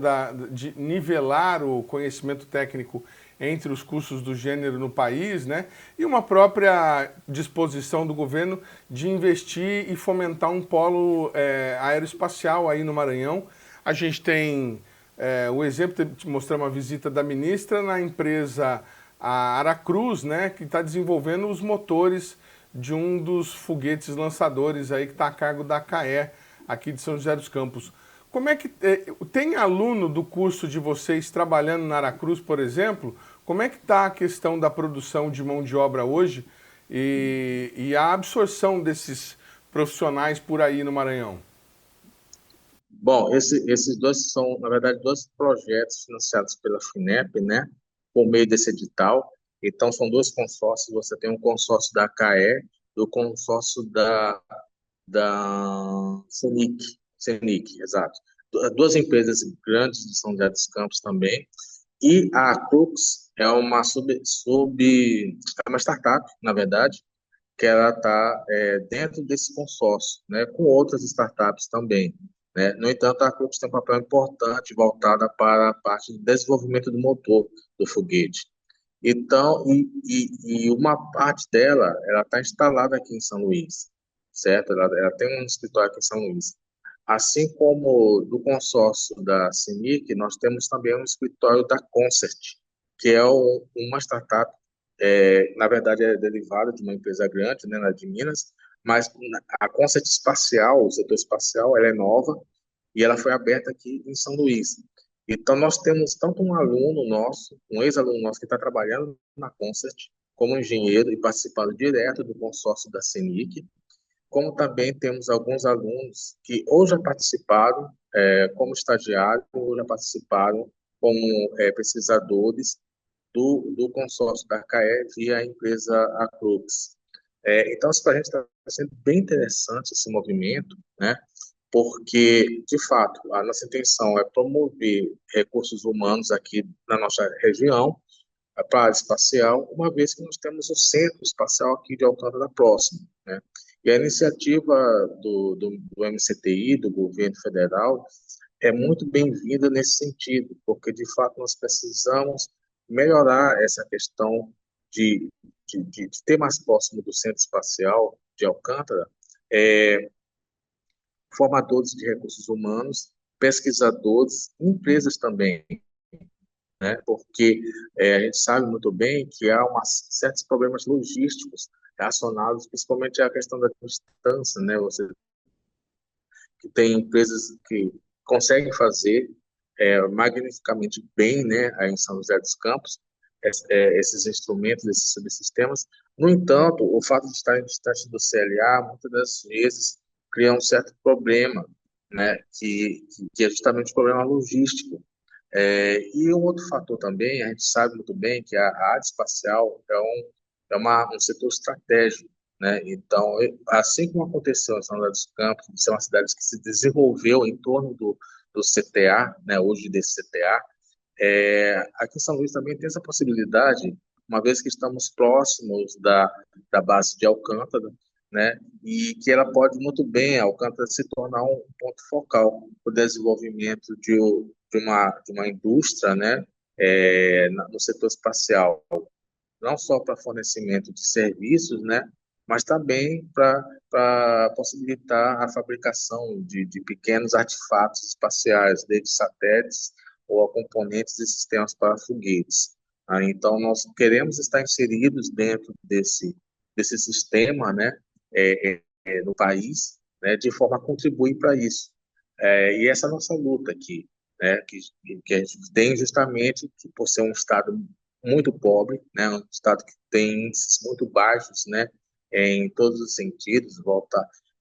de nivelar o conhecimento técnico entre os cursos do gênero no país, né? E uma própria disposição do governo de investir e fomentar um polo aeroespacial aí no Maranhão. A gente tem o exemplo de mostrar uma visita da ministra na empresa Aracruz, né? Que está desenvolvendo os motores de um dos foguetes lançadores aí que está a cargo da CAE aqui de São José dos Campos. Como é que tem aluno do curso de vocês trabalhando na Aracruz, por exemplo? Como é que está a questão da produção de mão de obra hoje e a absorção desses profissionais por aí no Maranhão? Bom, esses dois são, na verdade, dois projetos financiados pela FINEP, né, por meio desse edital. Então, são dois consórcios. Você tem um consórcio da CAE e o consórcio da CENIC, exato. Duas empresas grandes de São José dos Campos também. E a Crux é uma é uma startup, na verdade, que ela está dentro desse consórcio, né, com outras startups também, né? No entanto, a Crux tem um papel importante voltada para a parte de desenvolvimento do motor do foguete. Então, e uma parte dela, ela está instalada aqui em São Luís, certo? Ela tem um escritório aqui em São Luís. Assim como do consórcio da CENIC, nós temos também um escritório da Concert, que é uma startup, na verdade é derivada de uma empresa grande, né, de Minas, mas a Concert Espacial, o setor espacial, ela é nova e ela foi aberta aqui em São Luís. Então, nós temos tanto um aluno nosso, um ex-aluno nosso que está trabalhando na Concert, como engenheiro e participando direto do consórcio da CENIC, como também temos alguns alunos que ou já participaram como estagiários, ou já participaram como pesquisadores do consórcio da CAE via a empresa Acrux. Então, para a gente está sendo bem interessante esse movimento, né? Porque, de fato, a nossa intenção é promover recursos humanos aqui na nossa região, para a área espacial, uma vez que nós temos o Centro Espacial aqui de Alcântara Próximo, né? E a iniciativa do MCTI, do governo federal, é muito bem-vinda nesse sentido, porque, de fato, nós precisamos melhorar essa questão de ter mais próximo do Centro Espacial de Alcântara formadores de recursos humanos, pesquisadores, empresas também, né? Porque a gente sabe muito bem que há certos problemas logísticos relacionados principalmente à questão da distância, né? Você que tem empresas que conseguem fazer magnificamente bem, né, aí em São José dos Campos, esses instrumentos, esses subsistemas. No entanto, o fato de estar distante do CLA, muitas das vezes, cria um certo problema, né, que é justamente o problema logístico. E um outro fator também, a gente sabe muito bem que a área espacial um setor estratégico, né? Então, assim como aconteceu em São José dos Campos, de ser uma cidade que se desenvolveu em torno do CTA, né? Hoje desse CTA, aqui em São Luís também tem essa possibilidade, uma vez que estamos próximos da base de Alcântara, né? E que ela pode muito bem, Alcântara, se tornar um ponto focal para o desenvolvimento de uma indústria, né? No setor espacial, não só para fornecimento de serviços, né? Mas também para possibilitar a fabricação de pequenos artefatos espaciais, desde satélites ou a componentes e sistemas para foguetes. Então, nós queremos estar inseridos dentro desse sistema, né, no país, né, de forma a contribuir para isso. E essa é a nossa luta aqui, né, que a gente tem justamente que, por ser um estado muito pobre, né, um estado que tem índices muito baixos, né, em todos os sentidos,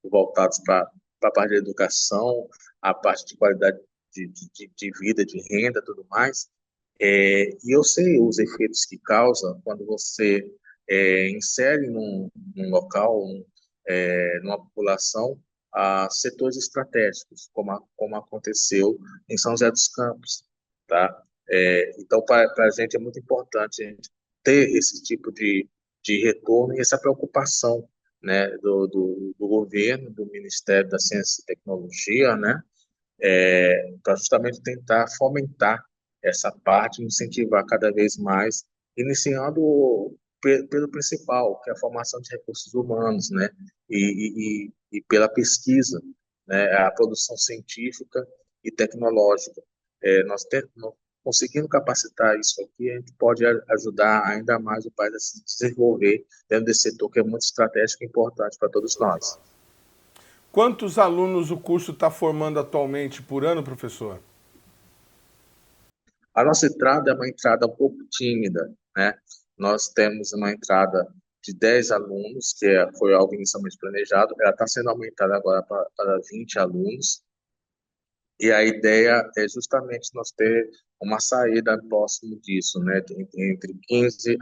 voltados para a parte da educação, a parte de qualidade de vida, de renda, tudo mais. E eu sei os efeitos que causa quando você insere num local, numa população, setores estratégicos, como aconteceu em São José dos Campos, tá? Então, para a gente é muito importante a gente ter esse tipo de retorno e essa preocupação, né, do governo, do Ministério da Ciência e Tecnologia, né, para justamente tentar fomentar essa parte, incentivar cada vez mais, iniciando pelo principal, que é a formação de recursos humanos, né, e pela pesquisa, né, a produção científica e tecnológica. Nós conseguindo capacitar isso aqui, a gente pode ajudar ainda mais o país a se desenvolver dentro desse setor que é muito estratégico e importante para todos nós. Quantos alunos o curso está formando atualmente por ano, professor? A nossa entrada é uma entrada um pouco tímida, né? Nós temos uma entrada de 10 alunos, que foi algo inicialmente planejado, ela está sendo aumentada agora para 20 alunos, e a ideia é justamente nós ter uma saída próximo disso, né? Entre 15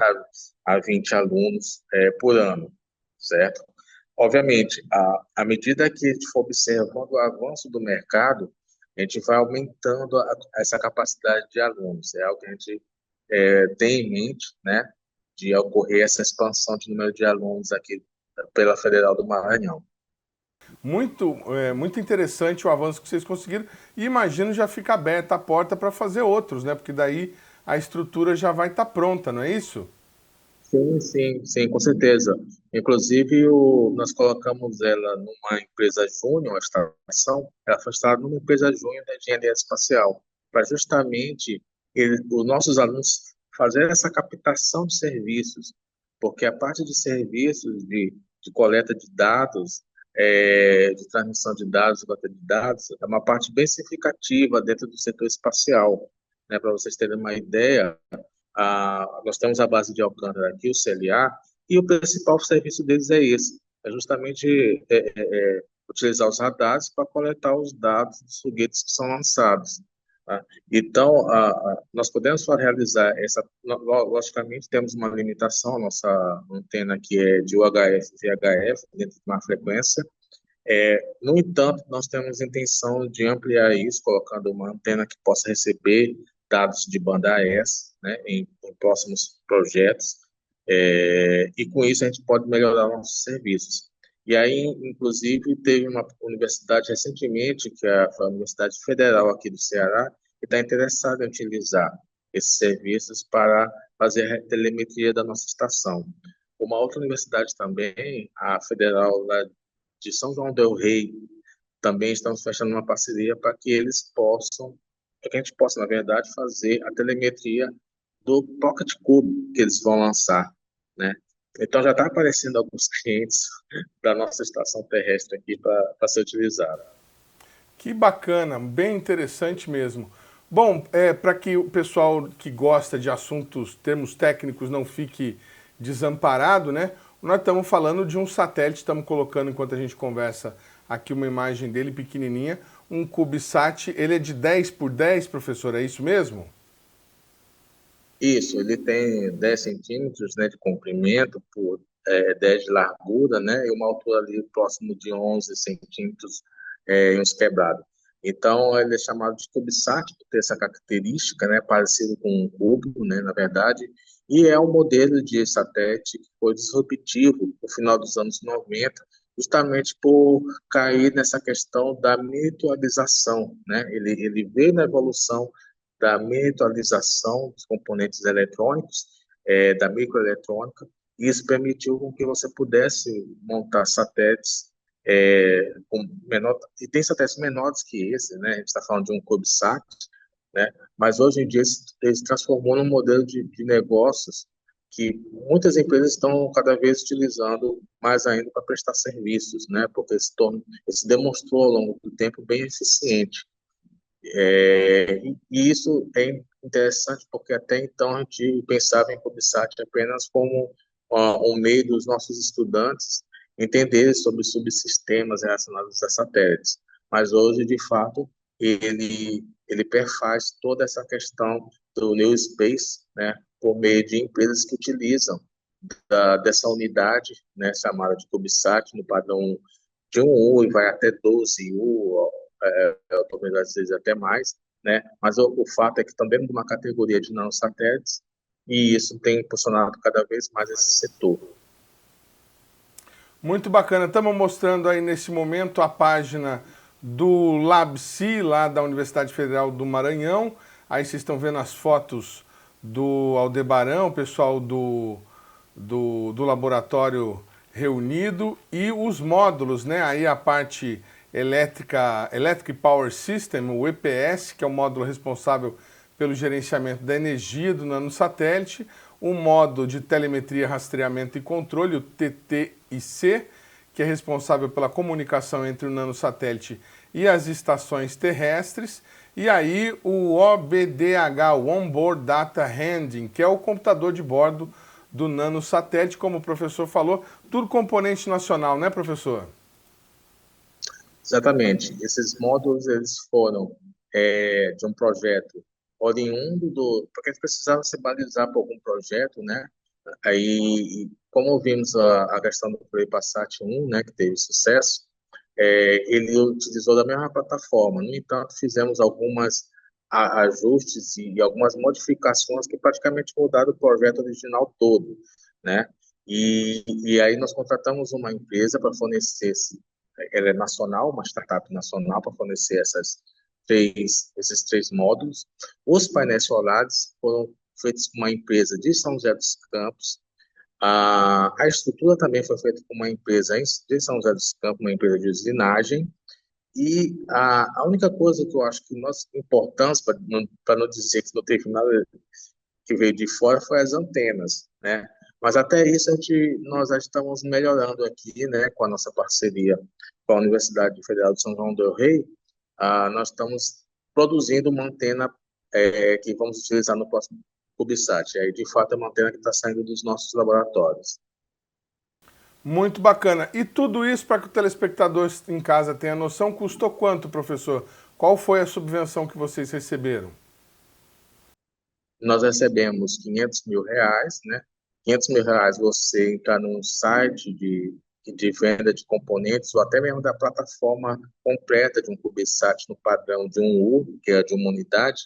a 20 alunos por ano, certo? Obviamente, à medida que a gente for observando o avanço do mercado, a gente vai aumentando essa capacidade de alunos. É algo que a gente tem em mente, né, de ocorrer essa expansão de número de alunos aqui pela Federal do Maranhão. Muito interessante o avanço que vocês conseguiram. E imagino já fica aberta a porta para fazer outros, né? Porque daí a estrutura já vai estar pronta, não é isso? Sim, com certeza. Inclusive, nós colocamos ela numa empresa júnior, a estação, ela foi instalada numa empresa júnior da engenharia espacial, para justamente os nossos alunos fazerem essa captação de serviços, porque a parte de serviços de coleta de dados, de transmissão de dados, coleta de dados, é uma parte bem significativa dentro do setor espacial, né? Para vocês terem uma ideia, nós temos a base de Alcântara aqui, o CLA, e o principal serviço deles é esse, é justamente utilizar os radares para coletar os dados dos foguetes que são lançados. Tá? Então, nós podemos só realizar logicamente temos uma limitação, a nossa antena aqui é de UHF e VHF, dentro de uma frequência. No entanto, nós temos intenção de ampliar isso, colocando uma antena que possa receber dados de banda S, né, em próximos projetos, e com isso a gente pode melhorar nossos serviços. E aí, inclusive, teve uma universidade recentemente, que foi a Universidade Federal aqui do Ceará, que está interessada em utilizar esses serviços para fazer a telemetria da nossa estação. Uma outra universidade também, a Federal lá de São João del Rei, também estamos fechando uma parceria para que eles possam, para que a gente possa, na verdade, fazer a telemetria do Pocket Cube que eles vão lançar, né? Então já está aparecendo alguns clientes da nossa estação terrestre aqui para ser utilizado. Que bacana, bem interessante mesmo. Bom, para que o pessoal que gosta de assuntos, termos técnicos, não fique desamparado, né? Nós estamos falando de um satélite, estamos colocando, enquanto a gente conversa, aqui uma imagem dele pequenininha, um CubeSat, ele é de 10 por 10, professor, é isso mesmo? Isso, ele tem 10 centímetros, né, de comprimento por 10 de largura, né, e uma altura ali próximo de 11 centímetros em uns quebrados. Então, ele é chamado de CubeSat, por ter essa característica, né, parecido com um cubo, né, na verdade, e é um modelo de satélite que foi disruptivo no final dos anos 90, justamente por cair nessa questão da miniaturização, né, ele veio na evolução da miniaturização dos componentes eletrônicos, da microeletrônica, e isso permitiu com que você pudesse montar satélites com menor, e tem satélites menores que esse, né? A gente está falando de um CubeSat, né? Mas hoje em dia eles transformou num modelo de negócios que muitas empresas estão cada vez utilizando mais ainda para prestar serviços, né? Porque se demonstrou ao longo do tempo bem eficiente. E isso é interessante porque até então a gente pensava em CubeSat apenas como um meio dos nossos estudantes entenderem sobre subsistemas relacionados a satélites. Mas hoje, de fato, ele perfaz toda essa questão do New Space, né, por meio de empresas que utilizam dessa unidade, né, chamada de CubeSat, no padrão de 1U e vai até 12U, talvez às vezes até mais, né? Mas o fato é que também é uma categoria de nanosatélites e isso tem impulsionado cada vez mais esse setor. Muito bacana. Estamos mostrando aí nesse momento a página do LabSci, lá da Universidade Federal do Maranhão. Aí vocês estão vendo as fotos do Aldebaran, o pessoal do laboratório reunido e os módulos, né? Aí a parte Electric Power System, o EPS, que é o módulo responsável pelo gerenciamento da energia do nanosatélite, o módulo de telemetria, rastreamento e controle, o TTIC, que é responsável pela comunicação entre o nanosatélite e as estações terrestres, e aí o OBDH, o Onboard Data Handling, que é o computador de bordo do nanosatélite, como o professor falou, tudo componente nacional, né, professor? Exatamente. Esses módulos eles foram de um projeto oriundo porque a gente precisava se balizar por algum projeto, né? Aí, como vimos a questão do PlayPassat 1, né, que teve sucesso, ele utilizou da mesma plataforma. No entanto, fizemos algumas ajustes e algumas modificações que praticamente mudaram o projeto original todo, né? E aí nós contratamos uma empresa para fornecer ela é nacional, uma startup nacional para fornecer esses três módulos. Os painéis solares foram feitos por uma empresa de São José dos Campos. A estrutura também foi feita por uma empresa de São José dos Campos, uma empresa de usinagem. E a única coisa que eu acho que nós importamos, para não dizer que não teve nada que veio de fora, foi as antenas, né? Mas até isso nós já estamos melhorando aqui, né, com a nossa parceria com a Universidade Federal de São João del Rei. Nós estamos produzindo uma antena que vamos utilizar no próximo CubeSat. Aí, de fato, é uma antena que está saindo dos nossos laboratórios. Muito bacana. E tudo isso, para que o telespectador em casa tenha noção, custou quanto, professor? Qual foi a subvenção que vocês receberam? Nós recebemos R$ 500.000, né? R$ 500.000 você entrar num site de venda de componentes ou até mesmo da plataforma completa de um CubeSat no padrão de 1U, que é de uma unidade,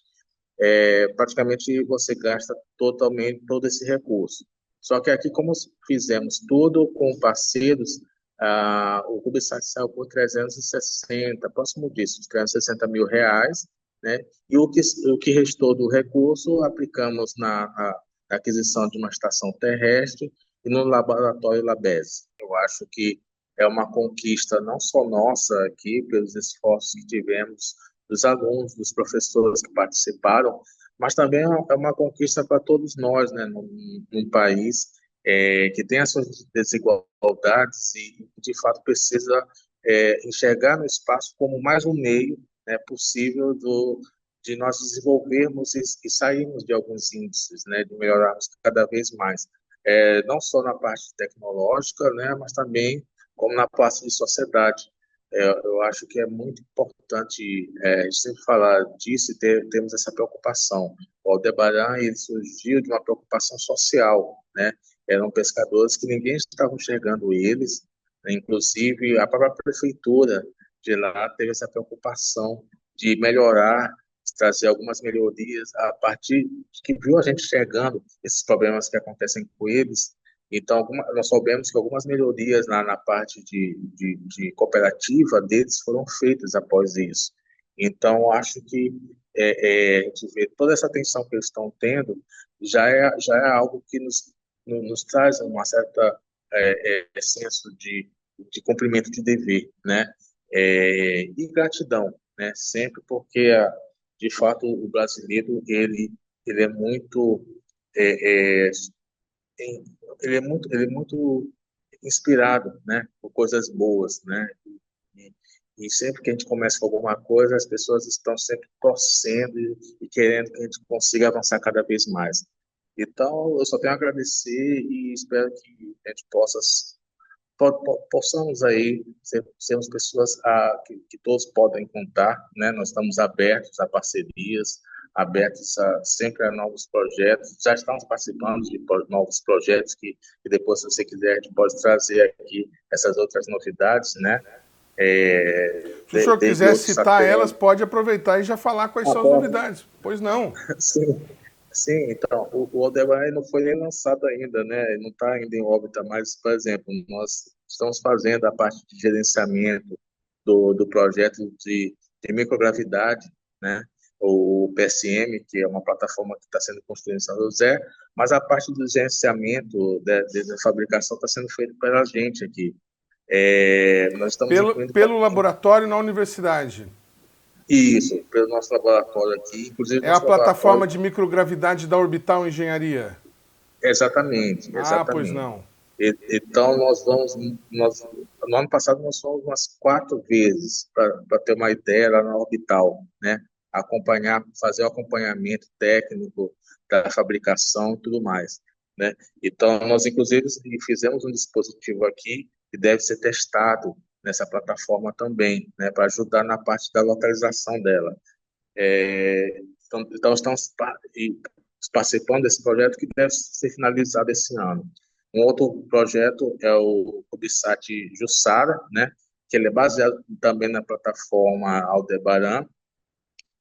praticamente você gasta totalmente todo esse recurso. Só que aqui, como fizemos tudo com parceiros, o CubeSat saiu por 360, próximo disso, R$ 360.000, né? E o que restou do recurso aplicamos na aquisição de uma estação terrestre e no laboratório Labese. Eu acho que é uma conquista não só nossa aqui, pelos esforços que tivemos dos alunos, dos professores que participaram, mas também é uma conquista para todos nós, né, num país que tem as suas desigualdades e, de fato, precisa enxergar no espaço como mais um meio, né, possível de nós desenvolvermos e sairmos de alguns índices, né, de melhorarmos cada vez mais, não só na parte tecnológica, né, mas também como na parte de sociedade. Eu acho que é muito importante a gente sempre falar disso e termos essa preocupação. O Aldebaran, ele surgiu de uma preocupação social, né? Eram pescadores que ninguém estava enxergando eles, né? Inclusive a própria prefeitura de lá teve essa preocupação de melhorar, de trazer algumas melhorias a partir de que viu a gente enxergando esses problemas que acontecem com eles. Então, nós soubemos que algumas melhorias na parte de cooperativa deles foram feitas após isso. Então, acho que a gente vê toda essa atenção que eles estão tendo já é algo que nos traz uma certa senso de cumprimento de dever, né? E gratidão, né? Sempre porque, de fato, o brasileiro, ele é muito... é, é, tem- ele é muito inspirado, né, por coisas boas, né? E, e sempre que a gente começa com alguma coisa, as pessoas estão sempre torcendo e querendo que a gente consiga avançar cada vez mais. Então, eu só tenho a agradecer e espero que a gente possamos aí sermos pessoas que todos podem contar, né? Nós estamos abertos a parcerias, abertos sempre a novos projetos. Já estamos participando de novos projetos que depois, se você quiser, a gente pode trazer aqui essas outras novidades, né? Se o senhor Desde quiser outros citar elas, satélites. pode aproveitar e já falar quais são as novidades. Pois não. Sim, sim, então, o Aldebaran não foi nem lançado ainda, né? Não está ainda em órbita, mas, por exemplo, nós estamos fazendo a parte de gerenciamento do projeto de microgravidade, né? O PSM, que é uma plataforma que está sendo construída em São José, mas a parte do gerenciamento da fabricação está sendo feita pela gente aqui. Nós estamos incluindo Pelo laboratório na universidade. isso, pelo nosso laboratório aqui, inclusive É a nosso laboratório. plataforma de microgravidade da Orbital Engenharia. Exatamente, Ah, pois exatamente. não. Então, no ano passado, nós fomos umas 4 vezes, para ter uma ideia, lá na Orbital, né? Fazer o acompanhamento técnico da fabricação e tudo mais, né? Então, nós, inclusive, fizemos um dispositivo aqui que deve ser testado nessa plataforma também, né? Para ajudar na parte da localização dela. Então estamos participando desse projeto que deve ser finalizado esse ano. Um outro projeto é o CubeSat Jussara, né, que ele é baseado também na plataforma Aldebaran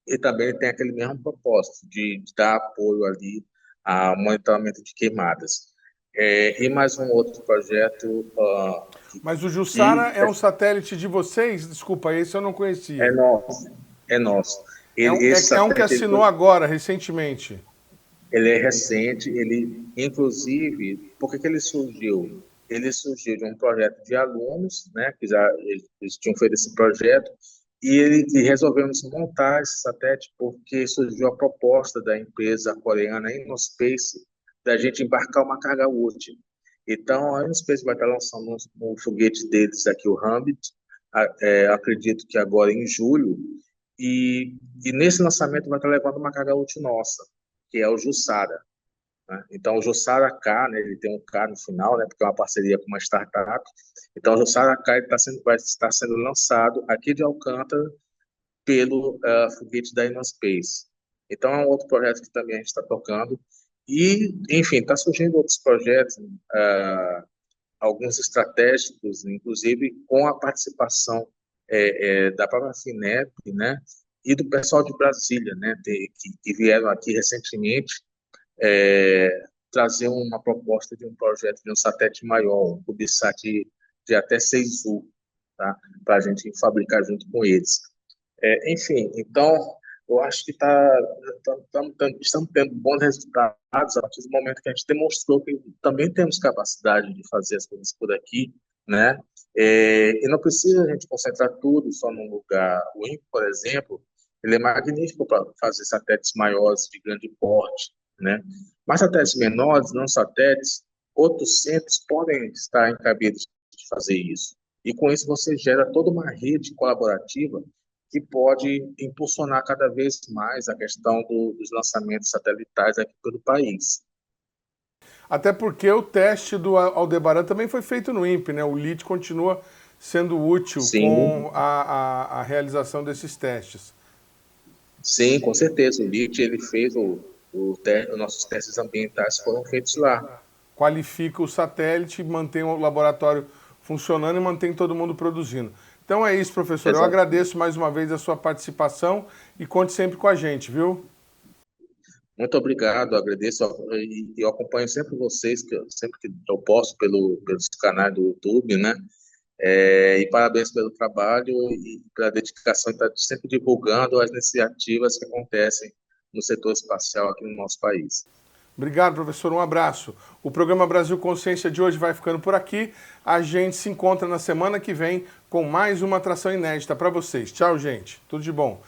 e também tem aquele mesmo propósito de dar apoio ali ao monitoramento de queimadas. E mais um outro projeto Mas o que Jussara é um satélite de vocês? Desculpa, esse eu não é conhecia. nosso, é nosso. Esse É um que satélite assinou agora, recentemente. ele é recente, inclusive, por que ele surgiu? Ele surgiu de um projeto de alunos, né, que eles tinham feito esse projeto, e resolvemos montar esse satélite porque surgiu a proposta da empresa coreana Innospace da gente embarcar uma carga útil. Então, a Innospace vai estar lançando um foguete deles aqui, o Rambit, acredito que agora em julho, e nesse lançamento vai estar levando uma carga útil nossa, que é o Jussara, né? Então, o Jussara K, né, ele tem um K no final, né, porque é uma parceria com uma startup. Então, o Jussara K ele vai estar sendo lançado aqui de Alcântara pelo foguete da Innospace. Então, é um outro projeto que também a gente está tocando. E, enfim, está surgindo outros projetos, alguns estratégicos, inclusive com a participação da própria FINEP, né, e do pessoal de Brasília, né, que vieram aqui recentemente trazer uma proposta de um projeto de um satélite maior, um CubeSat de até 6U, tá? Para a gente fabricar junto com eles. Enfim, então, eu acho que estamos tendo bons resultados a partir do momento que a gente demonstrou que também temos capacidade de fazer as coisas por aqui, né? E não precisa a gente concentrar tudo só num lugar. O INPE, por exemplo, ele é magnífico para fazer satélites maiores, de grande porte, né? Mas satélites menores, não satélites, outros centros podem estar encabidos de fazer isso. E com isso você gera toda uma rede colaborativa que pode impulsionar cada vez mais a questão dos lançamentos satelitais aqui pelo país. Até porque o teste do Aldebaran também foi feito no INPE, né? O LIT continua sendo útil com a realização desses testes. Sim, com certeza. O LIT, ele fez os nossos testes ambientais foram feitos lá. Qualifica o satélite, mantém o laboratório funcionando e mantém todo mundo produzindo. Então é isso, professor. Exato. Eu agradeço mais uma vez a sua participação e conte sempre com a gente, viu? Muito obrigado, agradeço e eu acompanho sempre vocês, sempre que eu posso pelos canais do YouTube, né? E parabéns pelo trabalho e pela dedicação de estar sempre divulgando as iniciativas que acontecem no setor espacial aqui no nosso país. Obrigado, professor. Um abraço. O programa Brasil Consciência de hoje vai ficando por aqui. A gente se encontra na semana que vem com mais uma atração inédita para vocês. Tchau, gente. Tudo de bom.